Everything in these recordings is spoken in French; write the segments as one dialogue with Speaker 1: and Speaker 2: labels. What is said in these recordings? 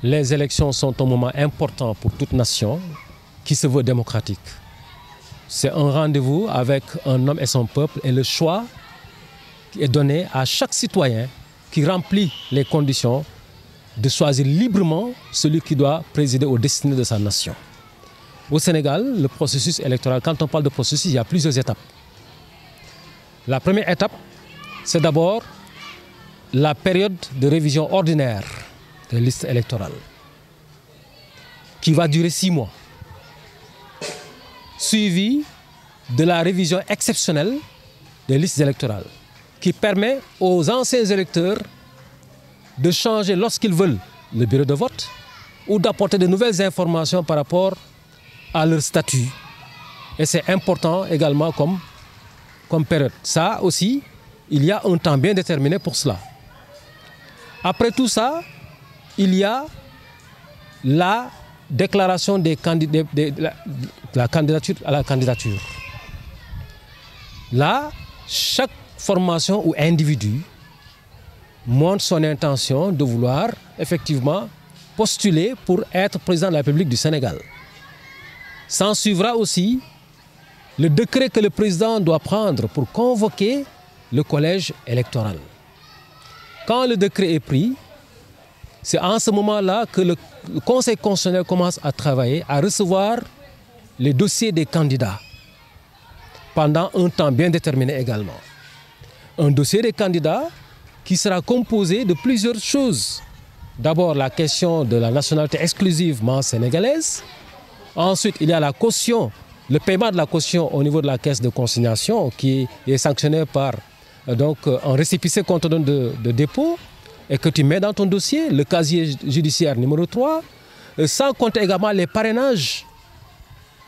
Speaker 1: les élections sont un moment important pour toute nation qui se veut démocratique. C'est un rendez-vous avec un homme et son peuple et le choix est donné à chaque citoyen qui remplit les conditions de choisir librement celui qui doit présider aux destinées de sa nation. Au Sénégal, le processus électoral, quand on parle de processus, il y a plusieurs étapes. La première étape, c'est d'abord la période de révision ordinaire des listes électorales, qui va durer 6 mois, suivie de la révision exceptionnelle des listes électorales, qui permet aux anciens électeurs de changer lorsqu'ils veulent le bureau de vote ou d'apporter de nouvelles informations par rapport à leur statut. Et c'est important également comme période. Ça aussi, il y a un temps bien déterminé pour cela. Après tout ça, il y a la déclaration de la candidature à la candidature. Là, chaque formation ou individu montre son intention de vouloir effectivement postuler pour être président de la République du Sénégal. S'en suivra aussi le décret que le président doit prendre pour convoquer le collège électoral. Quand le décret est pris, c'est en ce moment-là que le Conseil constitutionnel commence à travailler, à recevoir les dossiers des candidats pendant un temps bien déterminé également. Un dossier des candidats qui sera composé de plusieurs choses. D'abord, la question de la nationalité exclusivement sénégalaise. Ensuite, il y a la caution, le paiement de la caution au niveau de la caisse de consignation qui est sanctionné par un récépissé qu'on te donne de dépôt et que tu mets dans ton dossier, le casier judiciaire numéro 3, sans compter également les parrainages.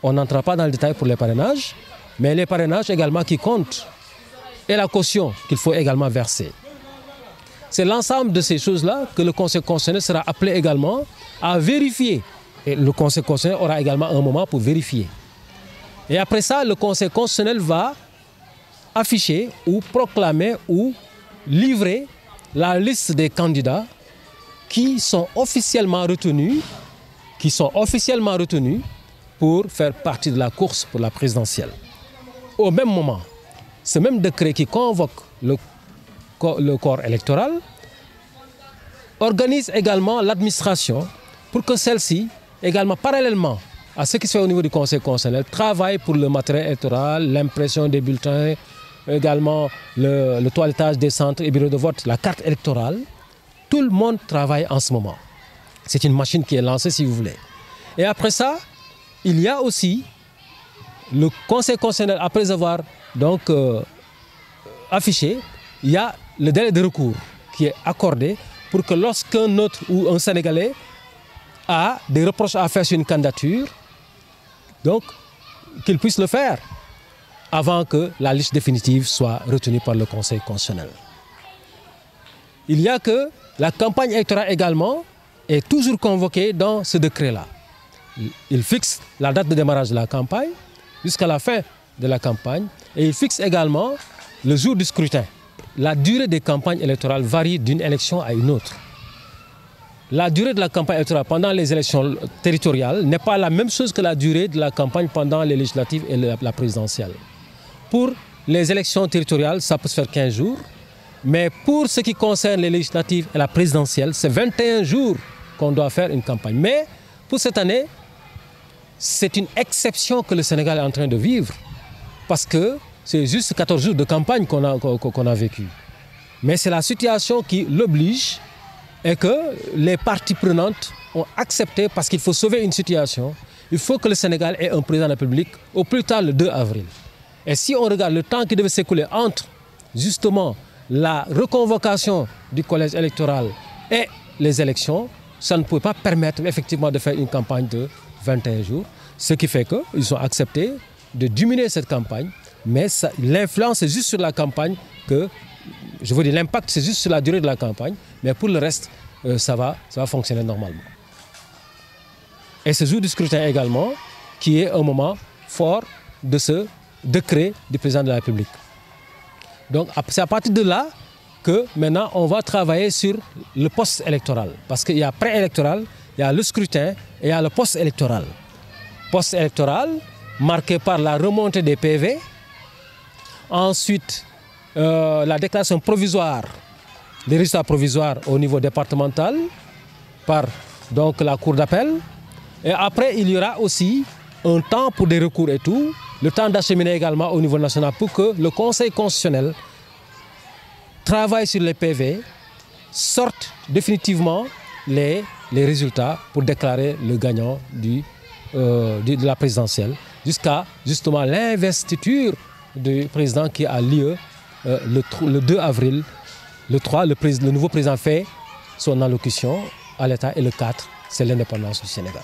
Speaker 1: On n'entrera pas dans le détail pour les parrainages, mais les parrainages également qui comptent et la caution qu'il faut également verser. C'est l'ensemble de ces choses-là que le Conseil constitutionnel sera appelé également à vérifier. Et le Conseil constitutionnel aura également un moment pour vérifier. Et après ça, le Conseil constitutionnel va afficher ou proclamer ou livrer la liste des candidats qui sont officiellement retenus pour faire partie de la course pour la présidentielle. Au même moment, ce même décret qui convoque le corps électoral organise également l'administration pour que celle-ci, également parallèlement à ce qui se fait au niveau du Conseil constitutionnel, travaille pour le matériel électoral, l'impression des bulletins, également le toilettage des centres et bureaux de vote, la carte électorale. Tout le monde travaille en ce moment. C'est une machine qui est lancée, si vous voulez. Et après ça, il y a aussi le Conseil constitutionnel, après avoir affiché, il y a le délai de recours qui est accordé pour que lorsqu'un autre ou un Sénégalais a des reproches à faire sur une candidature, donc qu'il puisse le faire avant que la liste définitive soit retenue par le Conseil constitutionnel. Il y a que la campagne électorale également est toujours convoquée dans ce décret-là. Il fixe la date de démarrage de la campagne jusqu'à la fin de la campagne et il fixe également le jour du scrutin. La durée des campagnes électorales varie d'une élection à une autre. La durée de la campagne électorale pendant les élections territoriales n'est pas la même chose que la durée de la campagne pendant les législatives et la présidentielle. Pour les élections territoriales, ça peut se faire 15 jours, mais pour ce qui concerne les législatives et la présidentielle, c'est 21 jours qu'on doit faire une campagne. Mais pour cette année, c'est une exception que le Sénégal est en train de vivre, parce que c'est juste 14 jours de campagne qu'on a vécu. Mais c'est la situation qui l'oblige et que les parties prenantes ont accepté parce qu'il faut sauver une situation. Il faut que le Sénégal ait un président de la République au plus tard le 2 avril. Et si on regarde le temps qui devait s'écouler entre justement la reconvocation du collège électoral et les élections, ça ne pouvait pas permettre effectivement de faire une campagne de 21 jours. Ce qui fait qu'ils ont accepté de diminuer cette campagne. Mais l'influence est juste sur la campagne que, je veux dire, l'impact c'est juste sur la durée de la campagne, mais pour le reste, ça va fonctionner normalement. Et ce jour du scrutin également, qui est un moment fort de ce décret du président de la République. Donc c'est à partir de là que maintenant on va travailler sur le post-électoral, parce qu'il y a pré-électoral il y a le scrutin et il y a le post-électoral. Post-électoral marqué par la remontée des PV, ensuite la déclaration provisoire, des résultats provisoires au niveau départemental par donc, la Cour d'appel. Et après, il y aura aussi un temps pour des recours et tout, le temps d'acheminer également au niveau national pour que le Conseil constitutionnel travaille sur les PV, sorte définitivement les résultats pour déclarer le gagnant de la présidentielle jusqu'à justement l'investiture du président qui a lieu le 2 avril. Le 3, le nouveau président fait son allocution à l'État et le 4, c'est l'indépendance du Sénégal.